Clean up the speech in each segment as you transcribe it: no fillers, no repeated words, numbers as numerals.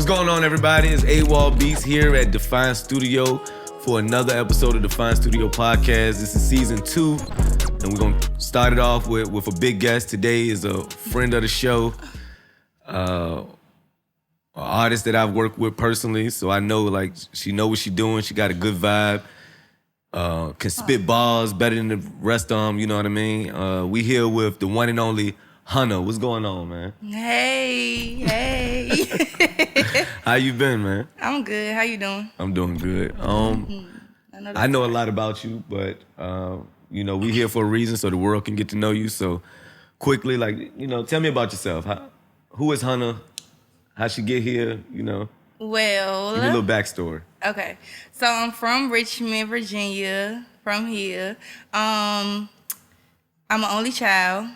going on, everybody? It's AWOL Beats here at Defiant Studio for another episode of Defiant Studio Podcast. This is season 2, and we're going to start it off with a big guest. Today is a friend of the show, an artist that I've worked with personally, so I know, like, she know what she's doing. She got a good vibe, can spit bars better than the rest of them, you know what I mean? We here with the one and only Hunna. What's going on, man? Hey. How you been, man? I'm good. How you doing? I'm doing good. I know a lot about you, but we here for a reason so the world can get to know you. So quickly, tell me about yourself. Who is Hunna? How'd she get here? Well, give me a little backstory. Okay, so I'm from Richmond, Virginia. From here, I'm an only child.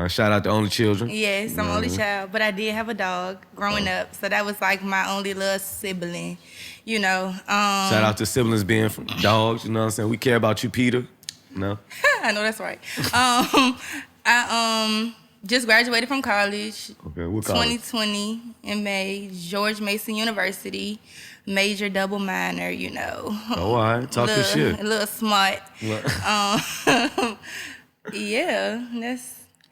Shout out to only children. Yes, I'm only child, but I did have a dog growing up, so that was like my only little sibling, Shout out to siblings being from dogs, you know what I'm saying? We care about you, Peter. No? I know that's right. I just graduated from college. Okay, what college? 2020 in May, George Mason University, major double minor, Oh, all right, talk your shit. A little smart. Yeah,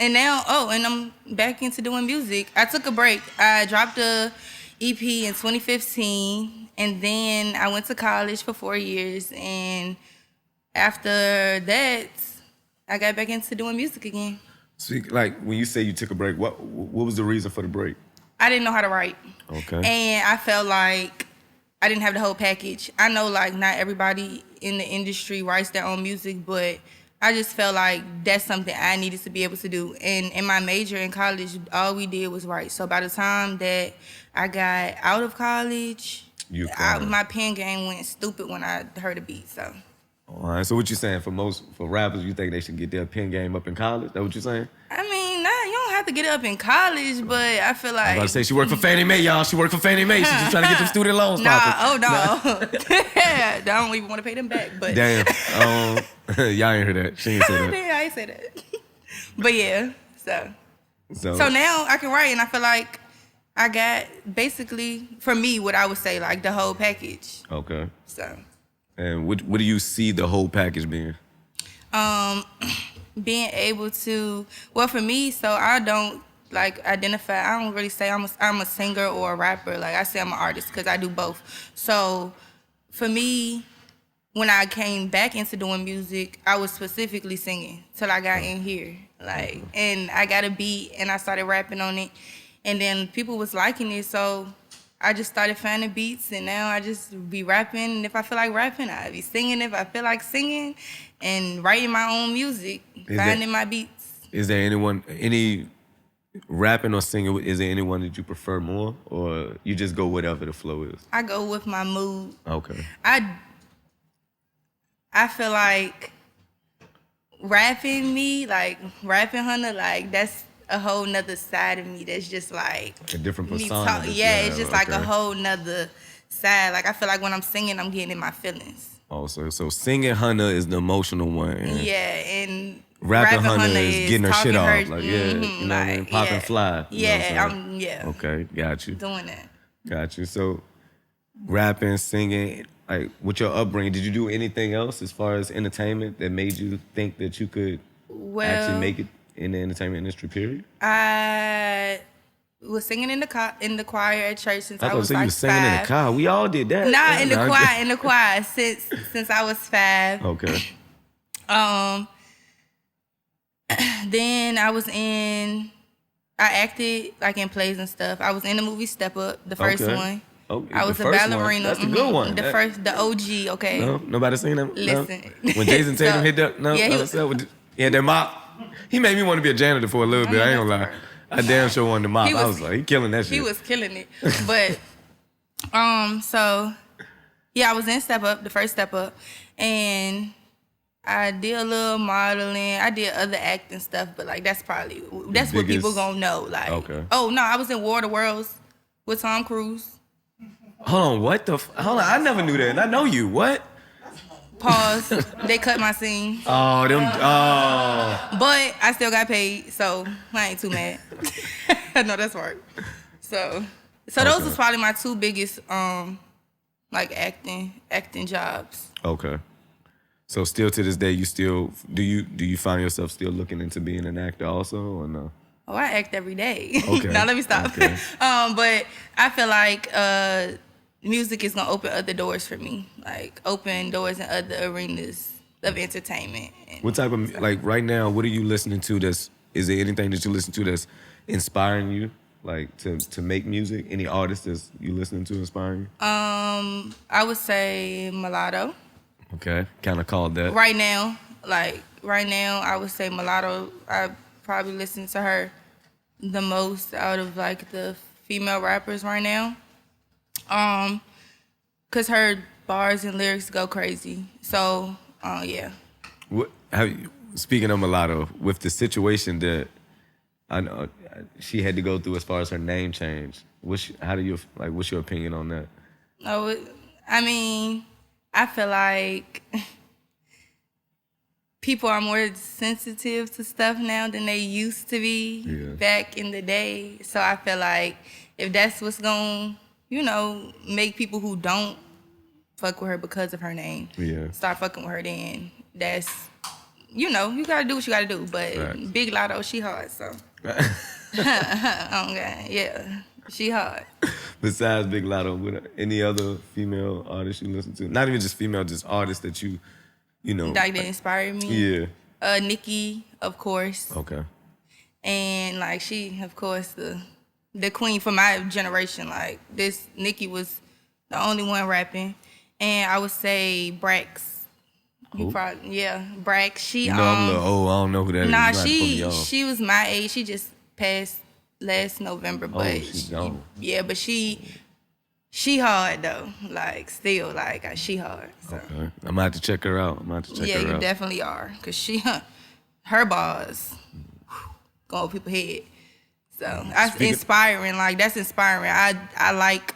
and now, and I'm back into doing music. I took a break. I dropped a EP in 2015, and then I went to college for 4 years, and after that, I got back into doing music again. So, when you say you took a break, what was the reason for the break? I didn't know how to write. Okay. And I felt like I didn't have the whole package. I know, not everybody in the industry writes their own music, but I just felt like that's something I needed to be able to do. And in my major in college, all we did was write. So by the time that I got out of college, my pen game went stupid when I heard a beat. So. All right. So what you saying for rappers, you think they should get their pen game up in college? That what you saying? I mean, you don't have to get it up in college, but I feel like. I was about to say she worked for Fannie Mae, y'all. She worked for Fannie Mae. She's just trying to get them student loans. No. I don't even want to pay them back. But damn. Y'all ain't hear that. She ain't say that. I ain't say that. But yeah, so now I can write, and I feel like I got basically, for me, what I would say, like the whole package. Okay. So. And what do you see the whole package being? Being able to, well, for me, so I don't identify. I don't really say I'm a singer or a rapper. Like I say I'm an artist because I do both. So for me, when I came back into doing music, I was specifically singing till I got in here. And I got a beat and I started rapping on it, and then people was liking it, so I just started finding beats, and now I just be rapping. And if I feel like rapping, I be singing if I feel like singing, and writing my own music, finding my beats. Is there any rapping or singing, is there anyone that you prefer more, or you just go whatever the flow is? I go with my mood. Okay. I feel like rapping Hunna, that's a whole nother side of me that's just like a different persona. It's just like a whole nother side. Like I feel like when I'm singing, I'm getting in my feelings. Oh, so singing Hunna is the emotional one. And rapping Hunna is getting her shit off. Popping fly. Yeah. Okay, got you. Doing that. Got you. So rapping, singing, with your upbringing, did you do anything else as far as entertainment that made you think that you could actually make it in the entertainment industry, period? I was singing in the choir at church since I was you was singing 5. in the car. We all did that. In the choir since I was 5. Okay. Then I acted in plays and stuff. I was in the movie Step Up, the first one. Oh, I was a ballerina. That's the good one. The OG. Okay. No, nobody seen him. Listen. No? When Jason Tatum hit that, no. Yeah, that mop. He made me want to be a janitor for a little bit. I ain't gonna lie. I damn sure wanted to mop. I was like, he killing that shit. He was killing it. But so yeah, I was in Step Up, the first Step Up, and I did a little modeling. I did other acting stuff, but that's what people gonna know. Okay. Oh no, I was in War of the Worlds with Tom Cruise. Hold on, what the? Hold on, I never knew that. And I know you. What? Pause. They cut my scene. Oh, them. Oh. But I still got paid, so I ain't too mad. I know that's right. So So those was probably my two biggest like acting jobs. Okay. So still to this day, do you find yourself still looking into being an actor also, or no? Oh, I act every day. Okay. Now let me stop. Okay. But I feel like music is gonna open other doors for me, like open doors in other arenas of entertainment. What type of like right now? What are you listening to? Is there anything that you listen to that's inspiring you, like to make music? Any artists that you listening to inspiring you? I would say Mulatto. Okay, kind of called that. Right now, I would say Mulatto. I probably listen to her the most out of like the female rappers right now. Cause her bars and lyrics go crazy. So, yeah. Speaking of Mulatto, with the situation that I know she had to go through as far as her name change, what's your opinion on that? Oh, I mean, I feel like people are more sensitive to stuff now than they used to be back in the day. So I feel like if that's what's going to, make people who don't fuck with her because of her name start fucking with her, then that's, you got to do what you got to do. But right. Big Lotto, she hard, so. Okay, yeah. She hard. Besides Big Lotto, any other female artists you listen to? Not even just female, just artists that you know. Like that inspired me? Yeah. Nicki, of course. Okay. And like she, of course, the queen for my generation. Like this, Nicki was the only one rapping. And I would say Brax. Brax. She I'm a little old. I don't know who that is. Nah, she was my age. She just passed last November, but but she hard though. Like still, like she hard. So. Okay, I'm gonna have to check her out. Yeah, you definitely are, cause her bars go over people's head. So that's inspiring. Like that's inspiring. I like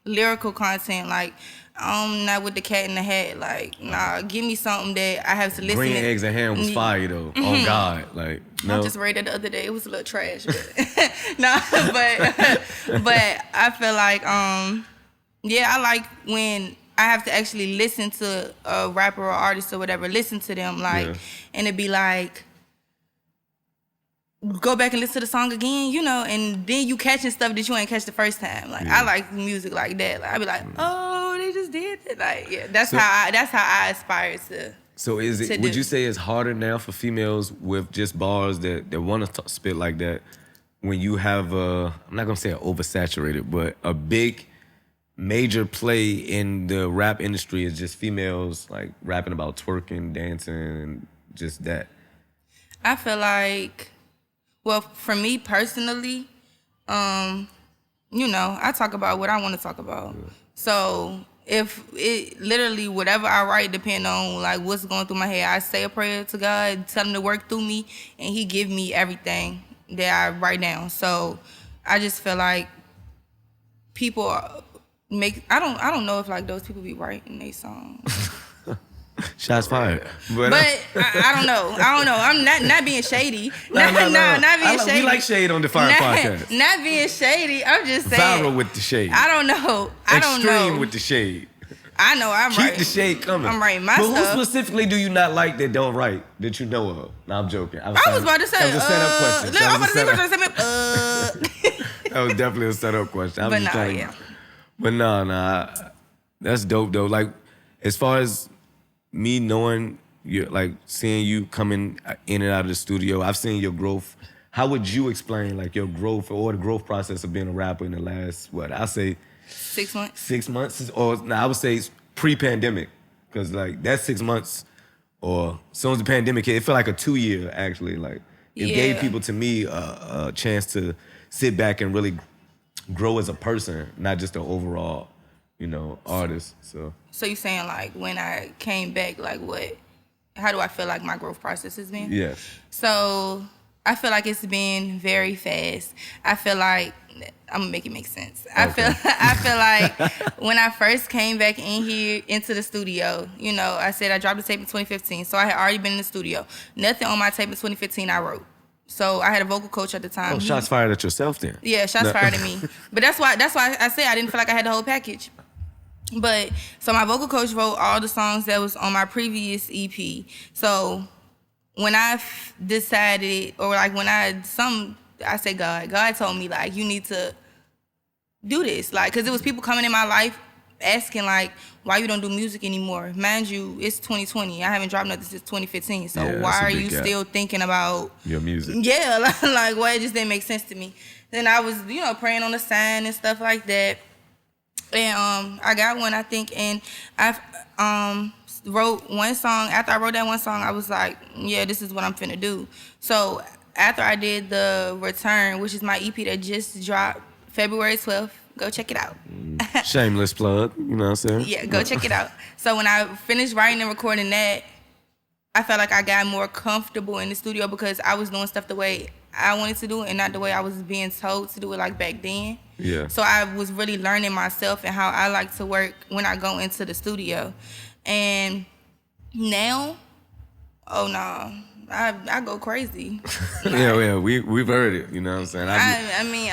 lyrical content. Like I'm not with the cat in the hat. Like nah, give me something that I have to listen. Green Eggs and Ham was fire though. Mm-hmm. On God, like no. I just read it the other day. It was a little trash, but but I feel like I like when I have to actually listen to a rapper or artist or whatever. Listen to them and it be like. Go back and listen to the song again, and then you catching stuff that you ain't catch the first time. Like I like music like that. Like I be like, oh, they just did it. Like that's how I aspire to. So would you say it's harder now for females with just bars that want to spit like that when you have I'm not gonna say oversaturated, but a big major play in the rap industry is just females like rapping about twerking, dancing, and just that? I feel like. Well, for me personally, I talk about what I want to talk about. Yeah. So if it literally whatever I write depend on like what's going through my head, I say a prayer to God, tell him to work through me, and he give me everything that I write down. So I just feel like people I don't know if like those people be writing their songs. Shots fired. But I don't know. I'm not being shady. Not being shady. We like shade on Defiant Podcast. Not being shady. I'm just saying. Viral with the shade. I don't know. Extreme with the shade. I know I'm right. Keep the shade coming. I'm writing my stuff. But who specifically do you not like that don't write that you know of? No, I'm joking. I was about to say. That was a setup question. I was about to say. That was definitely a setup question. But nah. That's dope though. Like as far as me knowing you, like seeing you coming in and out of the studio, I've seen your growth. How would you explain like your growth or the growth process of being a rapper in the last, I say 6 months? 6 months, or I would say pre-pandemic, because like that 6 months, or as soon as the pandemic hit, it felt like a 2 year actually. Like it gave people to me a chance to sit back and really grow as a person, not just an overall, artist. So you saying like when I came back, like how do I feel like my growth process has been? Yes. So I feel like it's been very fast. I feel like I'm gonna make it make sense. Okay. I feel like when I first came back into the studio, I said I dropped the tape in 2015, so I had already been in the studio. Nothing on my tape in 2015 I wrote. So I had a vocal coach at the time. Oh, shots fired at yourself then. Yeah, shots fired at me. But that's why I say I didn't feel like I had the whole package. But so my vocal coach wrote all the songs that was on my previous EP. So when I decided, or like when I say God told me like, you need to do this. Like, cause it was people coming in my life asking like, why you don't do music anymore? Mind you, it's 2020. I haven't dropped nothing since 2015. So why are you still thinking about your music? Yeah, like well, it just didn't make sense to me. Then I was, praying on the sign and stuff like that. And I got one, I think, and I wrote one song. After I wrote that one song, I was like, yeah, this is what I'm finna do. So after I did The Return, which is my EP that just dropped February 12th, go check it out. Shameless plug, you know what I'm saying? Yeah, go check it out. So when I finished writing and recording that, I felt like I got more comfortable in the studio because I was doing stuff the way I wanted to do it and not the way I was being told to do it like back then. Yeah. So I was really learning myself and how I like to work when I go into the studio. And now, oh no, I go crazy. Like, yeah, we've heard it. You know what I'm saying? I mean,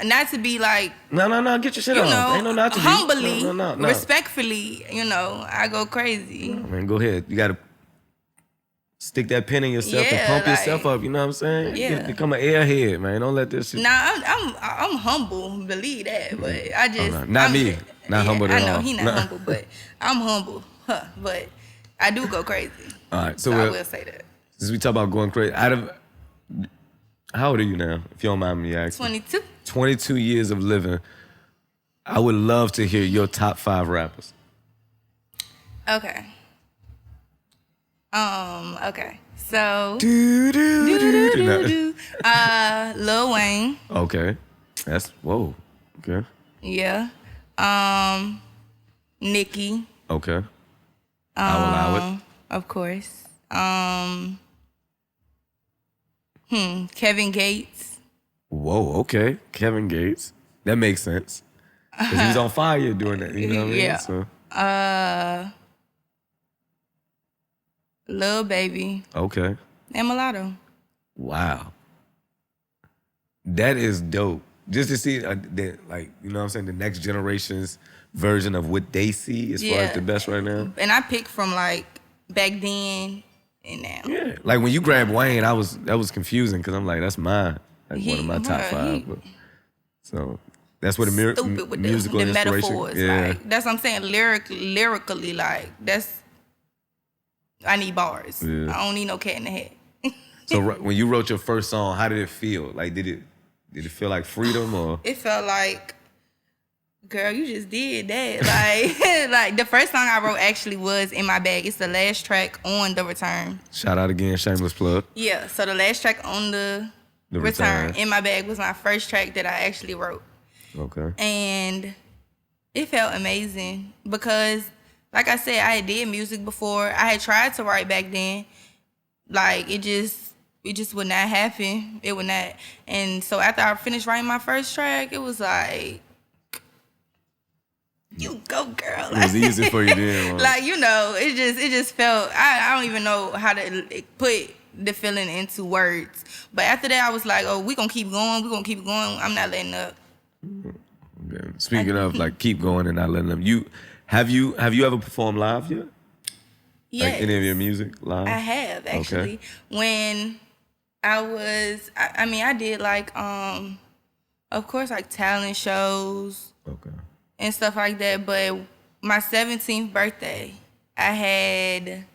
not to be like no, get your shit off. Ain't no not to humbly, be. No. respectfully, I go crazy. Man, go ahead. You gotta stick that pen in yourself and pump yourself up. You know what I'm saying? Yeah. Become an airhead, man. Don't let this shit. Nah, I'm humble, believe that, but I just not me. Not humble at all. I know he not humble, but I'm humble. But I do go crazy. All right, so I will say that. Since we talk about going crazy, how old are you now, if you don't mind me asking? 22. 22 years of living. I would love to hear your top 5 rappers. Okay. Okay. So Lil Wayne. Okay. Whoa. Okay. Yeah. Nicki. Okay. I will allow it. Of course. Kevin Gates. Whoa, okay. Kevin Gates. That makes sense. Because he's on fire doing that, you know what I mean? Yeah. So. Lil Baby. Okay. And Mulatto. Wow. That is dope. Just to see, the next generation's version of what they see as far as the best right now. And I picked from like back then and now. Yeah. Like when you grabbed Wayne, that was confusing because I'm like, that's mine. Like one of my top 5. So that's what stupid with musical the inspiration. metaphors. Yeah. Like, that's what I'm saying. Lyrically, like I need bars. Yeah. I don't need no cat in the hat. So when you wrote your first song, how did it feel? Like, did it feel like freedom or? It felt like, girl, you just did that. Like the first song I wrote actually was In My Bag. It's the last track on The Return. Shout out again, shameless plug. Yeah, so the last track on the Return, In My Bag, was my first track that I actually wrote. Okay. And it felt amazing because, like I said, I did music before. I had tried to write back then. Like, it just would not happen. It would not. And so after I finished writing my first track, it was like, you go, girl. It was easy for you then. Like, it just felt, I don't even know how to put the feeling into words. But after that, I was like, oh, we gonna keep going. I'm not letting up. Okay. Speaking of, like, keep going and not letting up. Have you ever performed live yet? Yes. Like any of your music live? I have, actually. Okay. When I did like, of course, like talent shows. Okay. And stuff like that. But my 17th birthday, I had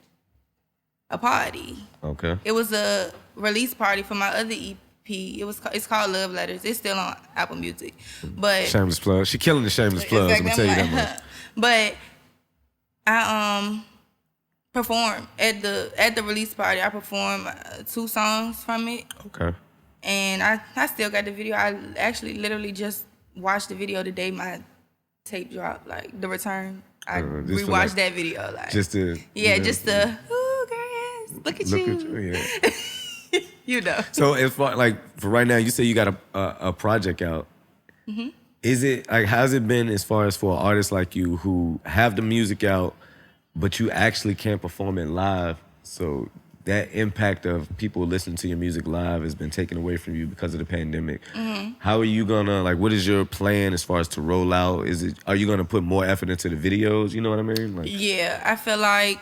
a party. Okay. It was a release party for my other EP. It's called Love Letters. It's still on Apple Music. But shameless plug. She killing the shameless plugs. I'm gonna tell you that much. But I performed at the release party. I performed 2 songs from it. Okay. And I still got the video. I actually literally just watched the video the day my tape dropped, like The Return. I rewatched that video, like just to ooh, girl, look at you. Yeah. So as far for right now, you say you got a project out. Mm-hmm. Is it like, how's it been as far as for artists like you who have the music out, but you actually can't perform it live? So that impact of people listening to your music live has been taken away from you because of the pandemic. Mm-hmm. How are you gonna, like, what is your plan as far as to roll out? Are you gonna put more effort into the videos? You know what I mean? Like, yeah, I feel like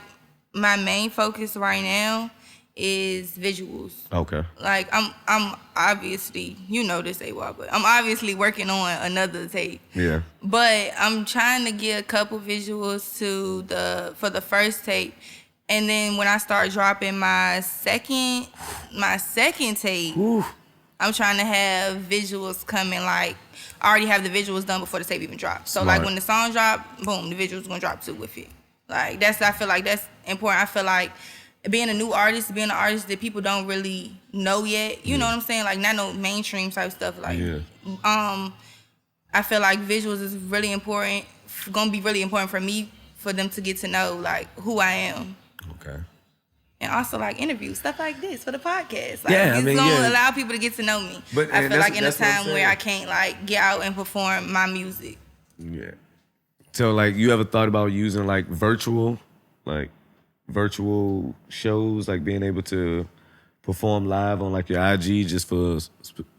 my main focus right now is visuals. Okay. Like I'm obviously, you know this AWOL, but I'm obviously working on another tape. Yeah. But I'm trying to get a couple visuals for the first tape. And then when I start dropping my second tape, Ooh. I'm trying to have visuals coming. Like, I already have the visuals done before the tape even drops. So Smart. like when the song drop, boom, the visuals gonna drop too with it. Like I feel like that's important. I feel like being a new artist, being an artist that people don't really know yet, you know what I'm saying? Like, not no mainstream type stuff. Like, I feel like visuals is really important. Gonna be really important for me, for them to get to know like who I am. Okay. And also like interviews, stuff like this for the podcast. Like, Yeah, I it's mean, gonna allow people to get to know me. But I feel like in a that's what I'm time where saying. I can't like get out and perform my music. Yeah. So, like, you ever thought about using like virtual shows, like being able to perform live on like your IG just for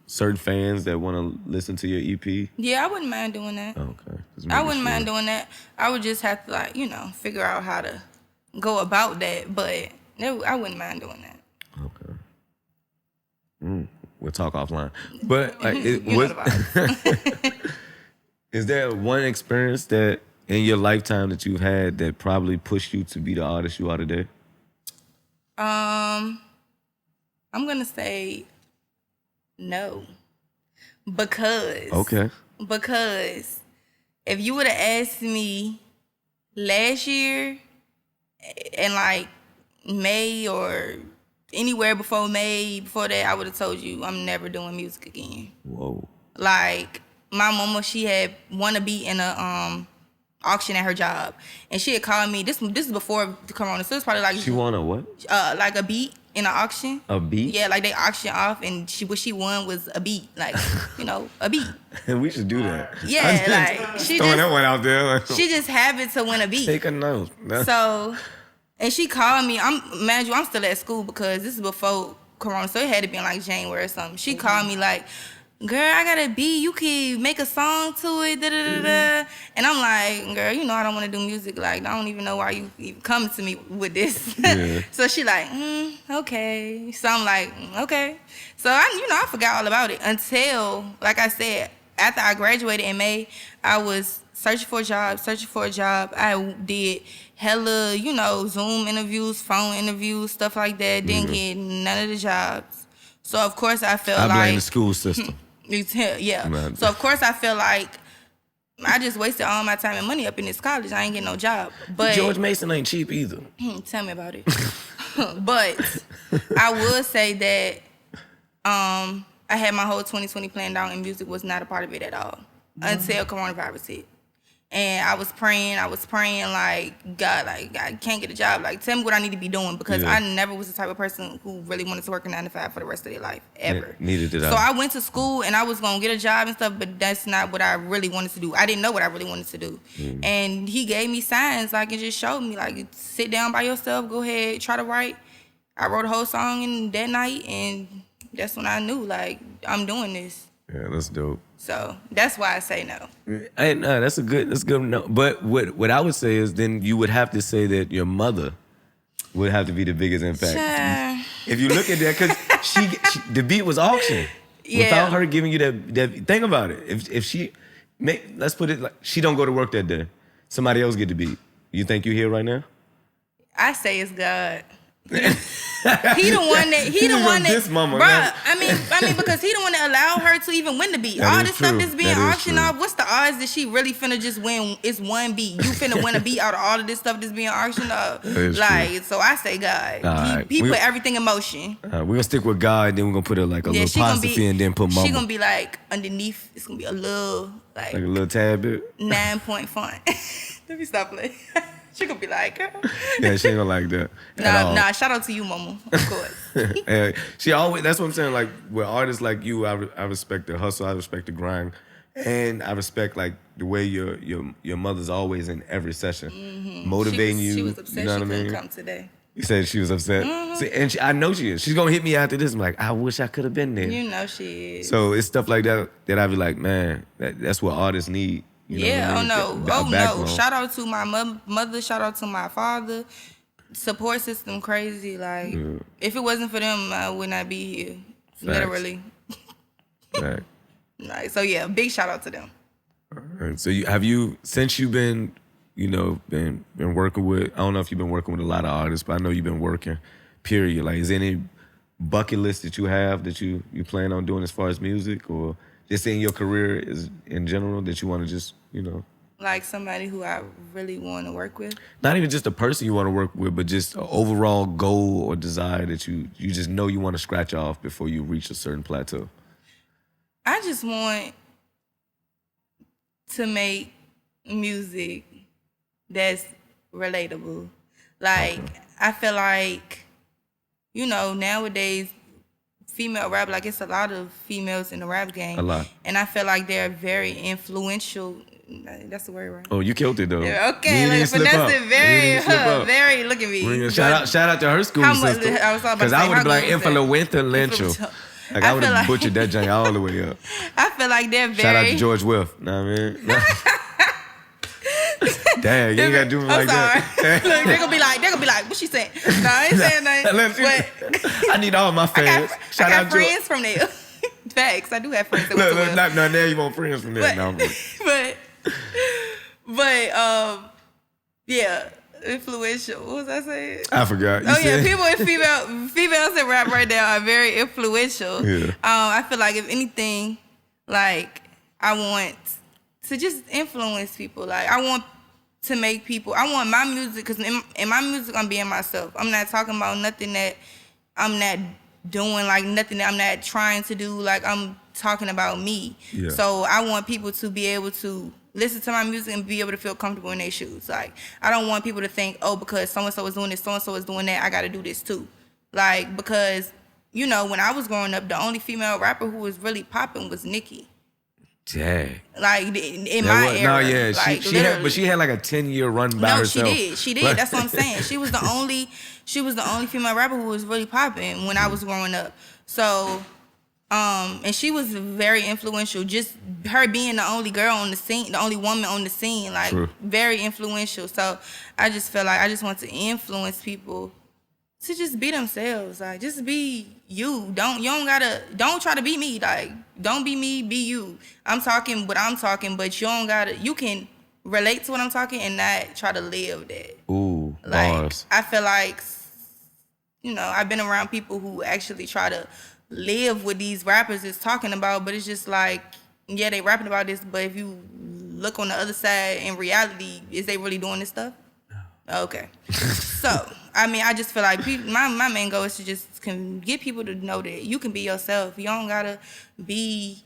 certain fans that want to listen to your EP? Yeah, I wouldn't mind doing that. Okay. I wouldn't mind doing that. I would just have to like, figure out how to go about that. But I wouldn't mind doing that. Okay. We'll talk offline. But like, is there one experience that in your lifetime that you've had that probably pushed you to be the artist you are today? I'm gonna say no, because if you would have asked me last year in like May or anywhere before May, before that, I would have told you I'm never doing music again. Whoa. Like, my mama, she had won a beat in a auction at her job, and she had called me. This is before the Corona, so it's probably like She won a what? Like a beat in an auction. A beat? Yeah, like they auction off, and what she won was a beat, like a beat. We should do that. Yeah, like she throwing just that one out there. Like, she just happened to win a beat. take a note. So, and she called me. I'm still at school because this is before Corona, so it had to be in like January or something. She called me like, girl, I got a beat. You can make a song to it. Da, da, da, da. And I'm like, girl, I don't want to do music. Like, I don't even know why you even come to me with this. Yeah. So she like, okay. So I'm like, okay. So I forgot all about it until, like I said, after I graduated in May, I was searching for a job. I did hella, Zoom interviews, phone interviews, stuff like that. Didn't get none of the jobs. So of course I felt I like blame the school system. Yeah. Man. So of course I feel like I just wasted all my time and money up in this college. I ain't getting no job. But George Mason ain't cheap either. Tell me about it. But I would say that I had my whole 2020 planned out, and music was not a part of it at all until coronavirus hit. And I was praying like, God, like, I can't get a job. Like, tell me what I need to be doing, because I never was the type of person who really wanted to work a 9 to 5 for the rest of their life, ever. Neither did I. So I went to school and I was going to get a job and stuff, but that's not what I really wanted to do. I didn't know what I really wanted to do. And he gave me signs, like, and just showed me, like, sit down by yourself, go ahead, try to write. I wrote a whole song in that night, and that's when I knew, like, I'm doing this. Yeah, that's dope. So that's why I say no. That's good no. But what I would say is, then you would have to say that your mother would have to be the biggest impact. If you look at that, because the beat was auctioned. Yeah. Without her giving you that, think about it. If she, let's put it like, she don't go to work that day, somebody else get the beat. You think you here right now? I say it's God. He the one that this mama, bruh, man. I mean because he the one that allowed her to even win the beat. That All is this true. stuff that's being That is auctioned true. off, what's the odds that she really finna just win? It's one beat. You finna win a beat out of all of this stuff that's being auctioned off. is Like, so I say God. All He right. put everything in motion. We're gonna stick with God, then we're gonna put like a little she gonna apostrophe and then put She mama. gonna be like underneath. It's gonna be a little Like a little tad bit. 9-point font. Let me stop playing. She gonna be like, girl. Yeah, she ain't gonna like that. at all. Nah. Shout out to you, mama. Of course. And she always, that's what I'm saying, like, with artists like you, I respect the hustle, I respect the grind, and I respect, like, the way your mother's always in every session, motivating you. She was upset you know she what I couldn't mean? come today. You said she was upset. Mm-hmm. See, and I know she is. She's gonna hit me after this. I'm like, I wish I could have been there. You know she is. So it's stuff like that I be like, man, that's what artists need. You know yeah. what I mean? No. Shout out to my mother. Shout out to my father. Support system crazy. Like if it wasn't for them, I would not be here. Facts. Literally. Right. Like, so yeah, big shout out to them. All right. So have you since you've been, been working with, I don't know if you've been working with a lot of artists, but I know you've been working, period. Like, is there any bucket list that you have that you plan on doing as far as music, or just in your career in general that you want to just, Like somebody who I really want to work with? Not even just a person you want to work with, but just an overall goal or desire that you just know you want to scratch off before you reach a certain plateau. I just want to make music that's relatable. Like, I feel like, nowadays, female rap, like it's a lot of females in the rap game. A lot. And I feel like they're very influential. That's the word, right? Oh, you killed it though. Yeah, okay, like Vanessa, very. Look at me. Shout out to her school sister. Because I would have been like influential. Like I would have butchered that joint all the way up. I feel like they're very. Shout out to George Wilf. Know what I mean? Damn, you ain't gotta do me like that. Look, they're gonna be like, what she saying? No, I ain't saying nothing. I need all my fans. I got friends from there. Facts, I do have friends that look, now you want friends from there. Yeah, influential. What was I saying? I forgot. Females in rap right now are very influential. Yeah. I feel like if anything, like I want to just influence people. Like I want to make people. I want my music, because in my music I'm being myself. I'm not talking about nothing that I'm not doing, like nothing that I'm not trying to do. Like I'm talking about me. Yeah. So I want people to be able to listen to my music and be able to feel comfortable in their shoes. Like, I don't want people to think, oh, because so-and-so is doing this, so-and-so is doing that, I got to do this too. Like, because, when I was growing up, the only female rapper who was really popping was Nicki. Dang. Like, in my era. No, yeah. Like, she had like a 10-year run by herself. No, she did. That's what I'm saying. She was the only female rapper who was really popping when I was growing up. So... and she was very influential. Just her being the only girl on the scene, the only woman on the scene, like True. Very influential. So I just feel like I just want to influence people to just be themselves. Like just be you. Don't try to be me. Like don't be me, be you. I'm talking what I'm talking, but you can relate to what I'm talking and not try to live that. Ooh, like bars. I feel like I've been around people who actually try to live what these rappers is talking about, but it's just like, yeah, they rapping about this, but if you look on the other side, in reality, is they really doing this stuff? No. Okay. So, I just feel like my main goal is to just get people to know that you can be yourself. You don't gotta be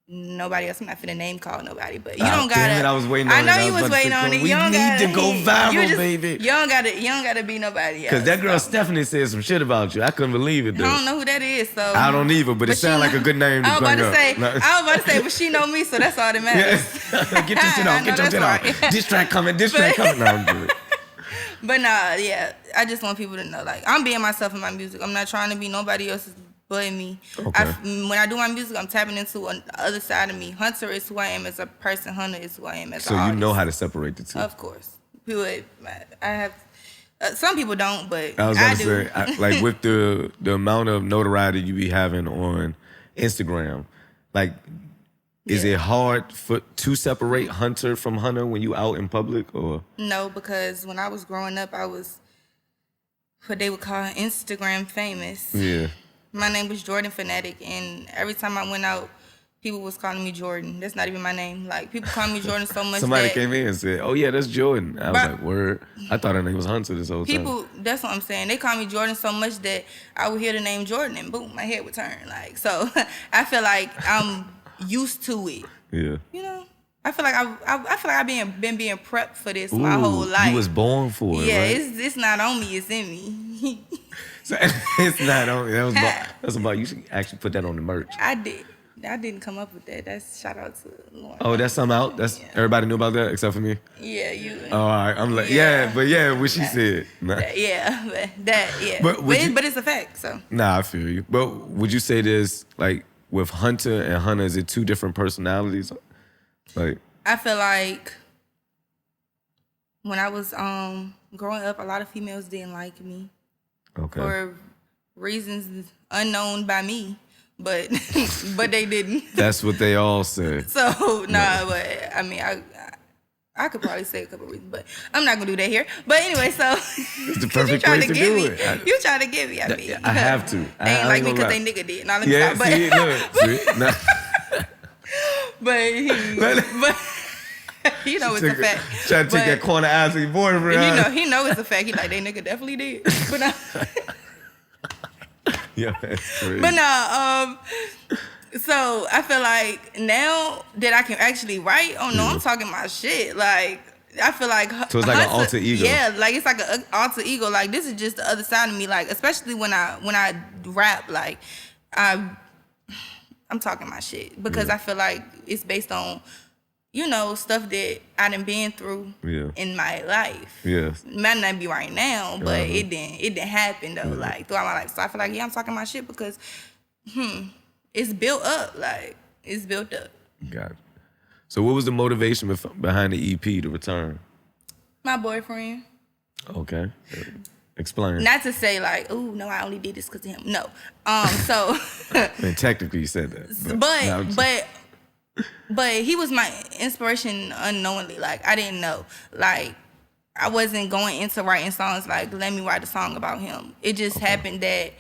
nobody else. I'm not finna name call nobody, but you don't gotta. Damn it, I was waiting on it. I know you was waiting on it. We need to go viral, baby. You don't gotta be nobody else. Because that girl Stephanie said some shit about you. I couldn't believe it, though. I don't know who that is, so. I don't either, but it sounds like a good name to bring up. I was about to say, but she know me, so that's all that matters. Get your shit off. Get your shit off. Diss track coming. No, I'm good. But nah, yeah, I just want people to know, like, I'm being myself in my music. I'm not trying to be nobody else's but me. Okay. When I do my music, I'm tapping into the other side of me. Hunter is who I am as a person. Hunna is who I am as an artist. So you know how to separate the two. Of course. I have. Some people don't, but I was about to say, like with the amount of notoriety you be having on Instagram, like, is it hard to separate Hunter from Hunna when you out in public, or? No, because when I was growing up, I was what they would call Instagram famous. Yeah. My name was Jordan Fanatic, and every time I went out, people was calling me Jordan. That's not even my name. Like, people call me Jordan so much. Somebody came in and said, oh, yeah, that's Jordan. I was like, word. I thought her name was Hunter this whole time. That's what I'm saying. They call me Jordan so much that I would hear the name Jordan, and boom, my head would turn. Like, so I feel like I'm used to it. Yeah. I feel like I've been being prepped for this my whole life. You was born for it, yeah, right? It's not on me, it's in me. So it's not on me. That's about you should actually put that on the merch. I did. I didn't come up with that. That's shout out to Lauren. Oh, that's something out? That's everybody knew about that except for me? Yeah, you. Oh, all right. I'm like, what she said. Nah. But it's a fact, so. Nah, I feel you. But would you say this, like, with Hunter and Hunna, is it two different personalities? Like, I feel like when I was growing up, a lot of females didn't like me. Okay. For reasons unknown by me. But they didn't. That's what they all said. So but I mean I could probably say a couple reasons, but I'm not gonna do that here. But anyway, so it's the perfect place to do it. You try to get me. I mean, I have to. They ain't like me because they nigga did. Now let me stop. But you know it's a fact. Try to take that corner eyes of your boyfriend. He know it's a fact. He like they nigga definitely did. But yeah, that's crazy. But so I feel like now that I can actually write, I'm talking my shit. Like, I feel like... So it's like an alter ego. Yeah, like it's like an alter ego. Like, this is just the other side of me. Like, especially when I rap, like, I'm talking my shit. Because I feel like it's based on, stuff that I done been through in my life. Yeah. Might not be right now, but it didn't happen though, like throughout my life. So I feel like I'm talking my shit because it's built up. Like, it's built up. Got it. So what was the motivation behind the EP, The Return? My boyfriend. Okay. Explain. Not to say like, oh no, I only did this because of him. No. So and technically you said that. But he was my inspiration unknowingly. Like, I didn't know. Like, I wasn't going into writing songs like, let me write a song about him. It just happened that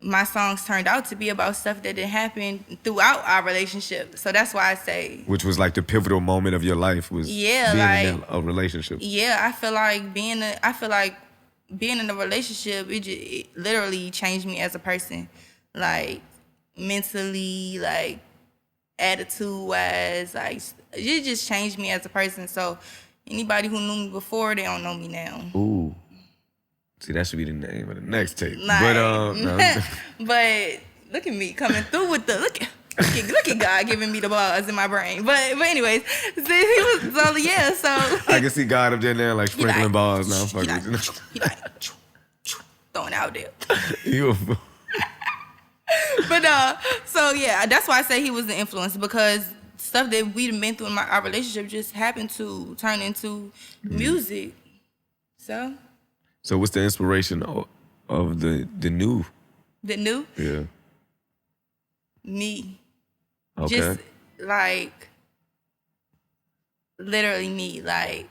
my songs turned out to be about stuff that didn't happen throughout our relationship. So that's why I say... Which was like the pivotal moment of your life was being in a relationship. Yeah, I feel like being in a relationship, it literally changed me as a person. Like, mentally, like, attitude-wise, like, it just changed me as a person. So anybody who knew me before, they don't know me now. Ooh. See, that should be the name of the next tape. Like, but look at me coming through with the look at God giving me the buzz in my brain. But anyways, see, so I can see God up there now, like sprinkling balls now. He like throwing out there. You a fool. But so yeah, that's why I say he was the influence, because stuff that we'd been through in our relationship just happened to turn into music. So what's the inspiration of the new? The new? Yeah. Me. Okay. Just like literally me. Like,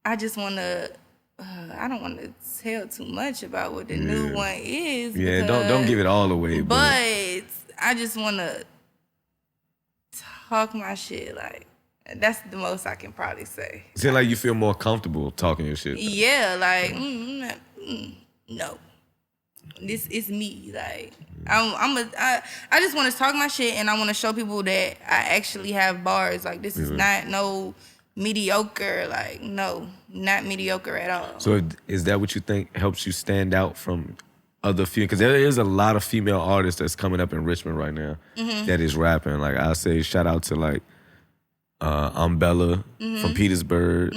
I just want to. I don't want to tell too much about what the new one is. Yeah, don't give it all away. But I just want to talk my shit. Like, that's the most I can probably say. Seems like you feel more comfortable talking your shit. Yeah, like, no. This is me. Like, I just want to talk my shit, and I want to show people that I actually have bars. Like, this is not no mediocre. Like, no, not mediocre at all. So is that what you think helps you stand out from other female? Because there is a lot of female artists that's coming up in Richmond right now that is rapping. Like, I say shout out to like Umbella from Petersburg.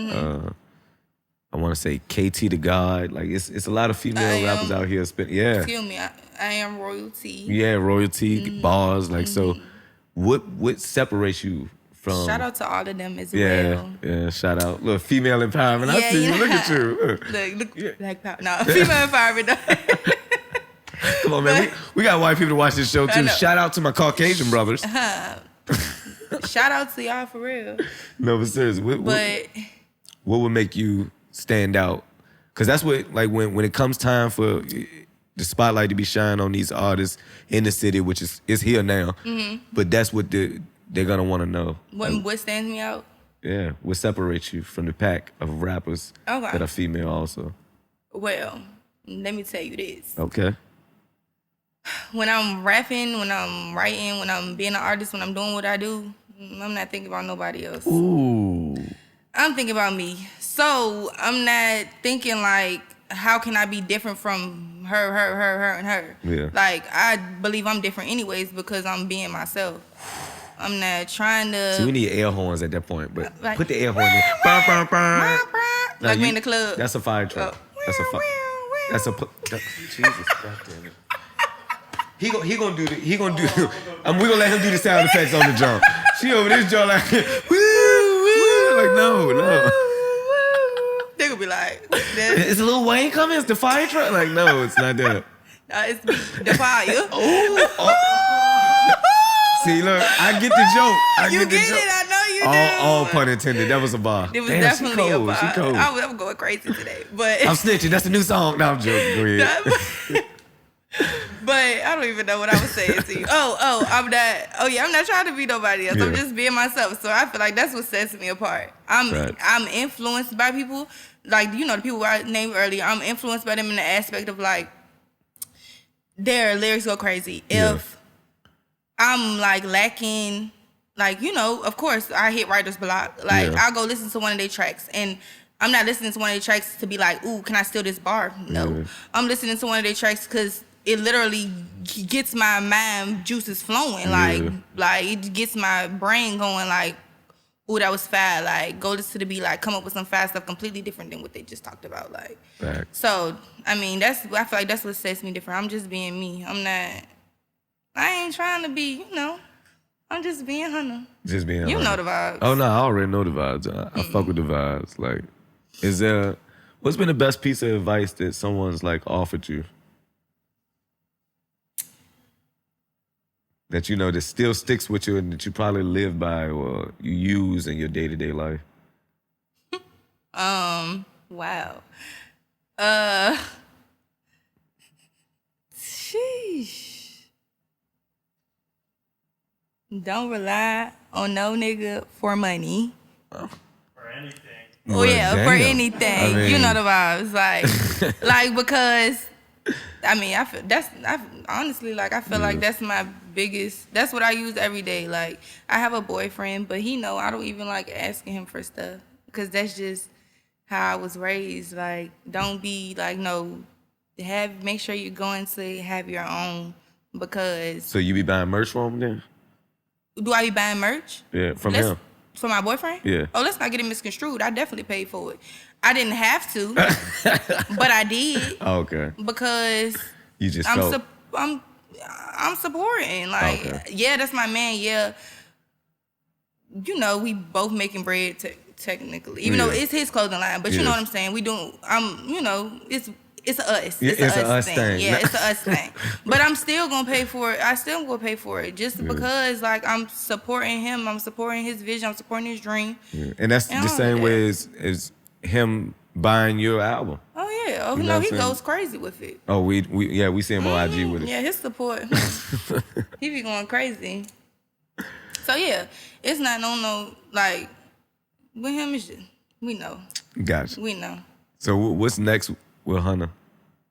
I want to say KT the God. Like, it's a lot of female rappers out here. Excuse me, I am royalty. Yeah, royalty, bars. Like, so what separates you from... Shout out to all of them as well. Yeah, shout out. Look, female empowerment. I see you. Look at you. Look, Black Power. No, female empowerment. Come on, man. We got white people to watch this show, too. Shout out to my Caucasian brothers. Shout out to y'all, for real. No, but seriously, what would make you stand out? Because that's what, like, when it comes time for the spotlight to be shined on these artists in the city, which is here now, but that's what they're going to want to know. What stands me out? Yeah, what separates you from the pack of rappers that are female also? Well, let me tell you this. Okay. When I'm rapping, when I'm writing, when I'm being an artist, when I'm doing what I do, I'm not thinking about nobody else. Ooh. I'm thinking about me. So I'm not thinking like, how can I be different from her, and her? Yeah. Like, I believe I'm different anyways because I'm being myself. I'm not trying to... So we need air horns at that point, but like, put the air horn in. Burr, burr, burr. Like we in the club. That's a fire truck. That's a fire... That's a... Jesus, goddamn it. He gonna do the... He gonna do... we gonna let him do the sound effects on the drum. She over this drum like... Woo, woo. Like, no. They gonna be like... Is Lil Wayne coming? Is the fire truck? Like, no, it's not that. It's the fire. See, look, I get the joke. You get it, I know you do. All pun intended. That was a bar. It was Damn, definitely a bar. She cold. I'm going crazy today, but... I'm snitching. That's the new song. No, I'm joking. Go ahead. But I don't even know what I was saying to you. I'm not trying to be nobody else. Yeah. I'm just being myself. So I feel like that's what sets me apart. I'm influenced by people, like, the people I named earlier. I'm influenced by them in the aspect of, like, their lyrics go crazy. If I'm, like, lacking, like, of course, I hit writer's block. Like, I'll go listen to one of their tracks, and I'm not listening to one of their tracks to be like, ooh, can I steal this bar? No. Yeah. I'm listening to one of their tracks because it literally gets my mind juices flowing. Like it gets my brain going like, ooh, that was fast. Like, go listen to the beat, like, come up with some fast stuff completely different than what they just talked about. Like, so, I mean, I feel like that's what sets me different. I'm just being me. I ain't trying to be, I'm just being Hunna. Just being You Hunna. know the vibes. Oh, no, I already know the vibes. I fuck with the vibes. Like, what's been the best piece of advice that someone's, like, offered you? That that still sticks with you and that you probably live by or you use in your day-to-day life? Wow. Sheesh. Don't rely on no nigga for money. For anything. Oh yeah, for anything. I mean, you know the vibes. Like because I feel honestly, like, I feel like that's my biggest, that's what I use every day. Like, I have a boyfriend, but he know I don't even like asking him for stuff because that's just how I was raised. Like, don't be like, no, make sure you're going to have your own because. So you be buying merch from him then? Do I be buying merch? Yeah, from him. For my boyfriend? Yeah. Oh, let's not get it misconstrued. I definitely paid for it. I didn't have to, but I did. Okay. Because you just I'm supporting. Like, yeah, that's my man. Yeah, we both making bread technically, even though it's his clothing line. But you know what I'm saying. We don't. It's a us. It's a us thing. Yeah, it's a us thing. But I'm still gonna pay for it. I still gonna pay for it just because, like, I'm supporting him. I'm supporting his vision. I'm supporting his dream. Yeah. And that's the same way as him buying your album. Oh yeah. Oh no, he goes crazy with it. Oh, we see him on IG with it. Yeah, his support. He be going crazy. So yeah, it's not no like with him. It's just we know. Gotcha. We know. So what's next with Hunna?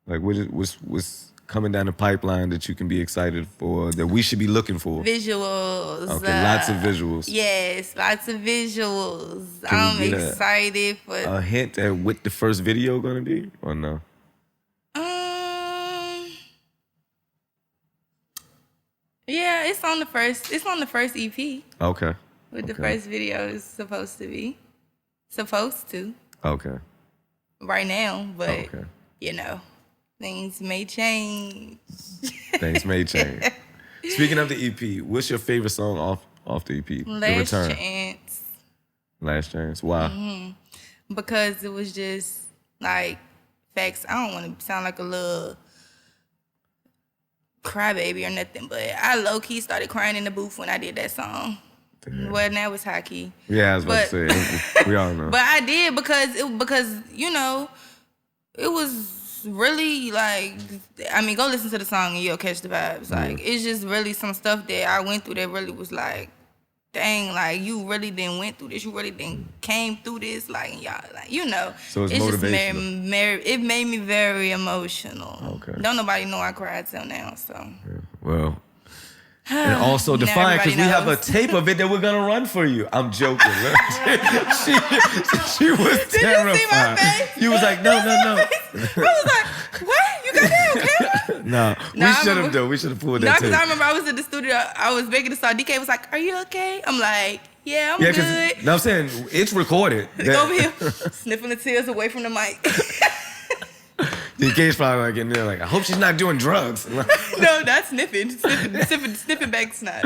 Like what's coming down the pipeline that you can be excited for, that we should be looking for? Visuals. Okay, lots of visuals. Yes, lots of visuals. I'm excited for a hint at what the first video gonna be, or no? Yeah, it's on the first EP. Okay. What the first video is supposed to be. Supposed to. Okay. Right now, but things may change. Things may change. Speaking of the EP, what's your favorite song off the EP? Last Chance. Last Chance. Why? Mm-hmm. Because it was just like facts. I don't want to sound like a little crybaby or nothing, but I low key started crying in the booth when I did that song. Damn. Well, now it's high key. Yeah, I was about to say. We all know. But I did because it was really like, I mean, go listen to the song and you'll catch the vibes. Like, it's just really some stuff that I went through that really was like, dang, like, you really didn't went through this. You really didn't came through this. Like, y'all, like, So it's motivational. Just it made me very emotional. Okay. Don't nobody know I cried till now, so. Yeah. Well. And also Defiant, because we have a tape of it that we're gonna run for you. I'm joking. she was terrified. Did you see my face? You was like, no. was like, what? You got that on camera? No, we should have though. We should have pulled that. No, tape. because I remember I was in the studio. I was making the song. DK was like, "Are you okay?" I'm like, "Yeah, I'm good." No, I'm saying it's recorded. Over here, sniffing the tears away from the mic. DK's probably like in there, like, I hope she's not doing drugs. No, not sniffing back snot.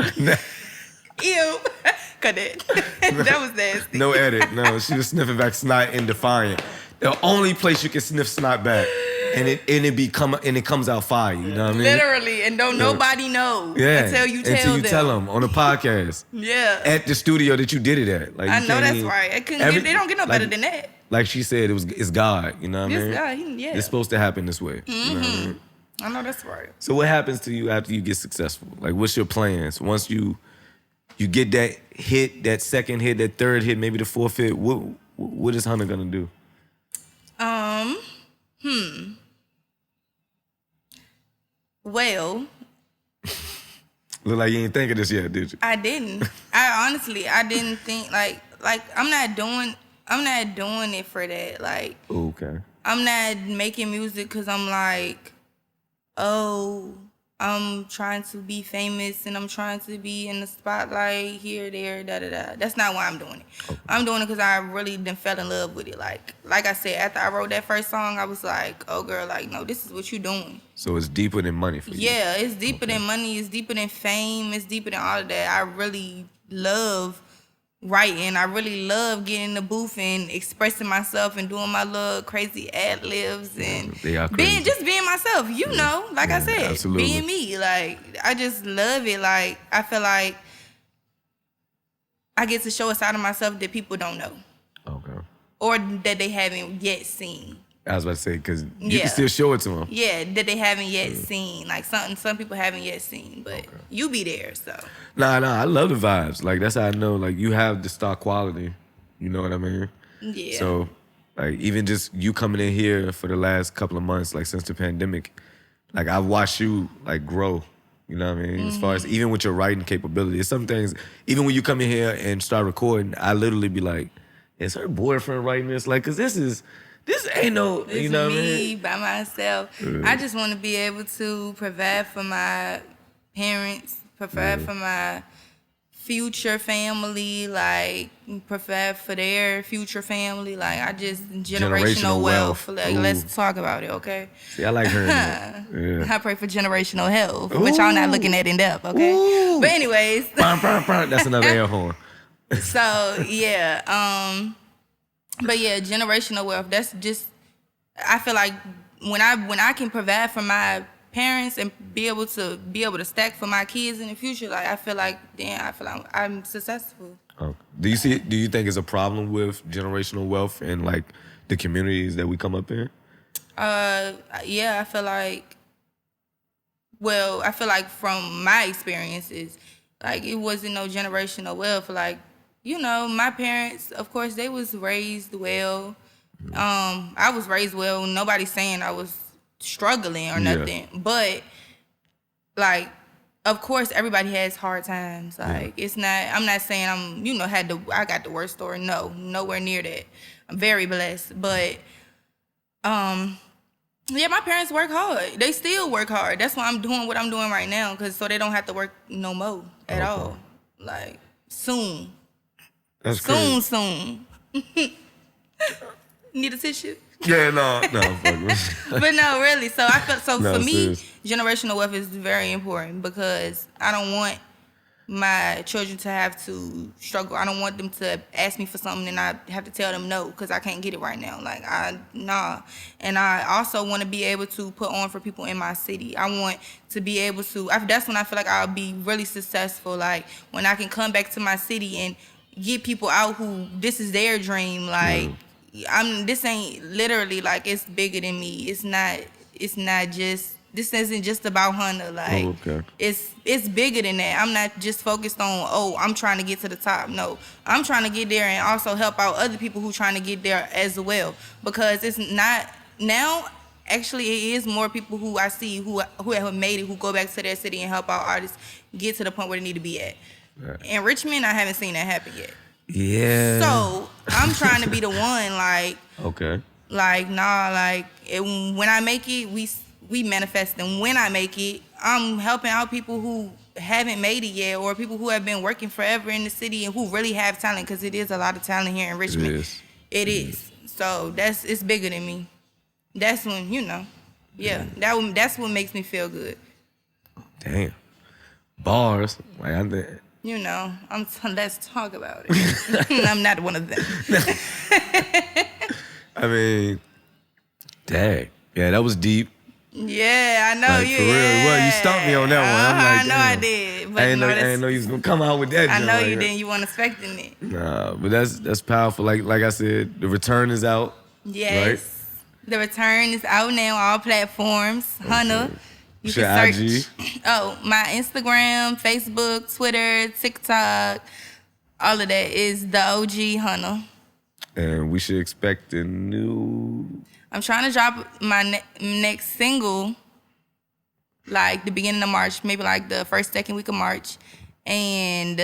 Ew. Cut it. That was nasty. No edit. No, she was sniffing back snot in Defiant. The only place you can sniff snot back, and it comes out fire. You know what I mean? Literally, and don't nobody know until you tell them on the podcast. Yeah. At the studio that you did it at. Like, I know that's right. They don't get no better than that. Like she said, it's God. You know what I mean? It's God. Yeah. It's supposed to happen this way. Mm-hmm. You know what I mean? I know that's right. So what happens to you after you get successful? Like, what's your plans once you get that hit, that second hit, that third hit, maybe the fourth hit? What is Hunna gonna do? Well, look like you ain't think of this yet, did you? I didn't. I didn't think like I'm not doing it for that. Like, okay. I'm not making music because I'm like, oh, I'm trying to be famous and I'm trying to be in the spotlight here, there, da-da-da. That's not why I'm doing it. Okay. I'm doing it because I really done fell in love with it. Like I said, after I wrote that first song, I was like, oh, girl, like, no, this is what you doing. So it's deeper than money for you? Yeah, it's deeper than money. It's deeper than fame. It's deeper than all of that. I really love writing. I really love getting in the booth and expressing myself and doing my little crazy ad libs and being myself, you know, like I said, absolutely. Being me. Like, I just love it. Like, I feel like I get to show a side of myself that people don't know. Okay. Or that they haven't yet seen. I was about to say, because you can still show it to them. Yeah, that they haven't yet seen. Like, some people haven't yet seen, but you be there, so. Nah, I love the vibes. Like, that's how I know, like, you have the star quality. You know what I mean? Yeah. So, like, even just you coming in here for the last couple of months, like, since the pandemic, like, I've watched you, like, grow. You know what I mean? Mm-hmm. As far as, even with your writing capability. It's some things, even when you come in here and start recording, I literally be like, is her boyfriend writing this? Like, because this ain't no, this you know what I mean? me by myself. I just want to be able to provide for my parents, provide for my future family, like provide for their future family. Like, I just generational wealth. Like, let's talk about it, okay? See, I like her. I pray for generational health, but y'all not looking at in depth, okay? Ooh. But anyways, that's another air horn. So yeah, but yeah, generational wealth. That's just, I feel like when I can provide for my parents and be able to stack for my kids in the future, like, I feel like I'm successful. Oh. Do you think it's a problem with generational wealth in, like, the communities that we come up in? Yeah, I feel like from my experiences, like, it wasn't no generational wealth. Like, you know, my parents, of course, they was raised well. I was raised well. Nobody's saying I was struggling or nothing. But, like, of course, everybody has hard times. Like, it's not, I'm not saying I got the worst story. No, nowhere near that. I'm very blessed. But, yeah, my parents work hard. They still work hard. That's why I'm doing what I'm doing right now, so they don't have to work no more at all. Like, soon. That's crazy. Soon. Need a tissue? Yeah, no. But no, really. So I feel for me, serious. Generational wealth is very important because I don't want my children to have to struggle. I don't want them to ask me for something and I have to tell them no because I can't get it right now. Like, nah. And I also want to be able to put on for people in my city. I want to be able to, that's when I feel like I'll be really successful. Like, when I can come back to my city and get people out who this is their dream. Like, this ain't literally, like, it's bigger than me. It's not just, this isn't just about Hunna. Like, it's bigger than that. I'm not just focused on, I'm trying to get to the top. No, I'm trying to get there and also help out other people who trying to get there as well. Because it's not, now, actually, it is more people who I see who have made it, who go back to their city and help out artists get to the point where they need to be at. In Richmond, I haven't seen that happen yet. Yeah. So I'm trying to be the one, like, okay, Like, nah, like, when I make it, we manifest. And when I make it, I'm helping out people who haven't made it yet, or people who have been working forever in the city and who really have talent, because it is a lot of talent here in Richmond. It is. So it's bigger than me. That's when, that's what makes me feel good. Damn. Bars. Like, let's talk about it. I'm not one of them. I mean, dang. Yeah, that was deep. Yeah, I know like, you. For real. Well, you stumped me on that one. I'm like, I know I did. But I didn't know you was gonna come out with that. I know you didn't. You weren't expecting it. Nah, but that's powerful. Like I said, the return is out. Yes. Right? The return is out now on all platforms. Okay. Hunna. You can search. IG? Oh, my Instagram, Facebook, Twitter, TikTok, all of that is the OG Hunna. And we should expect a new... I'm trying to drop my next single like the beginning of March, maybe like the first, second week of March. And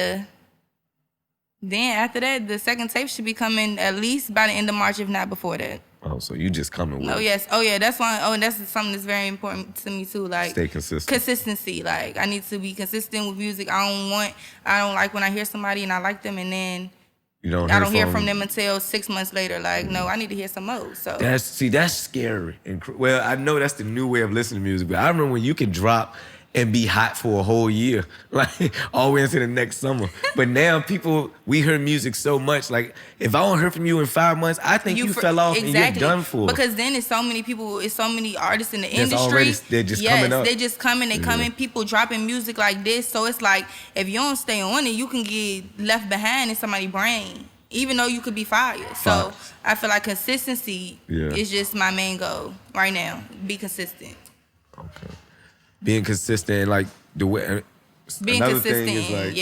then after that, the second tape should be coming at least by the end of March, if not before that. Oh, so you just coming with it. Yes. Oh, yeah. That's why. Oh, that's something that's very important to me, too. Like, stay consistent. Consistency. Like, I need to be consistent with music. I don't like when I hear somebody and I like them and then I don't hear from them until 6 months later. Like, no, I need to hear some more. So that's scary. Well, I know that's the new way of listening to music, but I remember when you could drop and be hot for a whole year, like all the way into the next summer. But now we hear music so much. Like, if I don't hear from you in 5 months, I think you fell off and you're done for. Because then it's so many people, it's so many artists in the industry. They're just coming up. They just coming, people dropping music like this. So it's like, if you don't stay on it, you can get left behind in somebody's brain, even though you could be fired. So I feel like consistency is just my main goal right now. Be consistent. Okay. Being consistent, like the way. Being consistent, is like,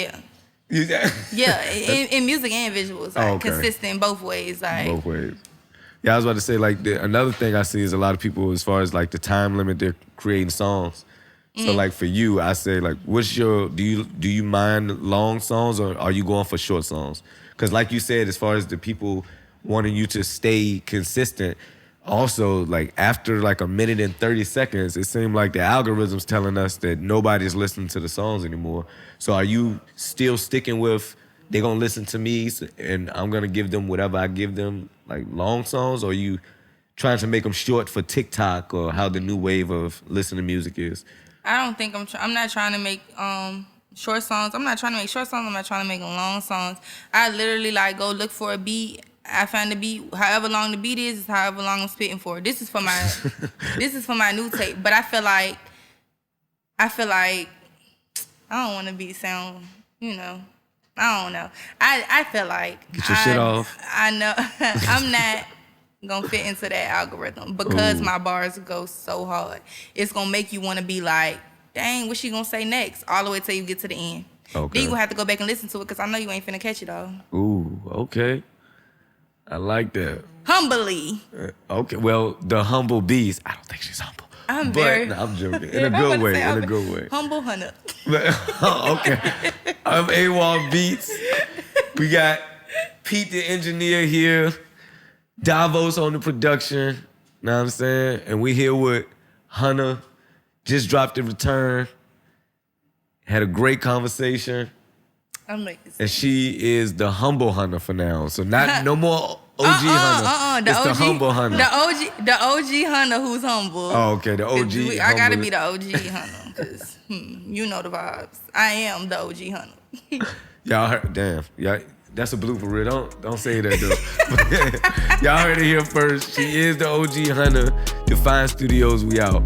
in music and visuals, like consistent both ways, like both ways. Yeah, I was about to say, like another thing I see is a lot of people, as far as like the time limit they're creating songs. So like for you, I say like, do you mind long songs or are you going for short songs? Because like you said, as far as the people wanting you to stay consistent. Also, like after like a minute and 30 seconds, it seemed like the algorithm's telling us that nobody's listening to the songs anymore. So are you still sticking with they're gonna listen to me and I'm gonna give them whatever I give them, like long songs? Or are you trying to make them short for TikTok or how the new wave of listening to music is? I don't think I'm not trying to make short songs. I'm not trying to make short songs. I'm not trying to make long songs. I literally like go look for a beat. I find the beat, however long the beat is however long I'm spitting for. This is for my new tape. But I feel like I don't want to sound, I don't know. I feel like get your shit off. I know I'm not gonna fit into that algorithm because my bars go so hard. It's gonna make you want to be like, dang, what's she gonna say next? All the way till you get to the end. Okay. Then you gonna have to go back and listen to it because I know you ain't finna catch it all. Ooh, okay. I like that. Humbly. Okay, well, the humble beast. I don't think she's humble. I'm joking. In a good way. Humble Hunna. Okay. I'm AWOL Beats. We got Pete the engineer here. Davos on the production. Know what I'm saying? And we here with Hunna. Just dropped the return. Had a great conversation. Amazing. And she is the humble Hunna for now. So no more OG Hunna. It's the humble Hunna. The OG Hunna who's humble. Oh, okay. The OG. I gotta be the OG Hunna because you know the vibes. I am the OG Hunna. Y'all heard? Damn. Y'all, that's a blooper reel. Don't say that though. Y'all heard it here first. She is the OG Hunna. Defiant Studios. We out.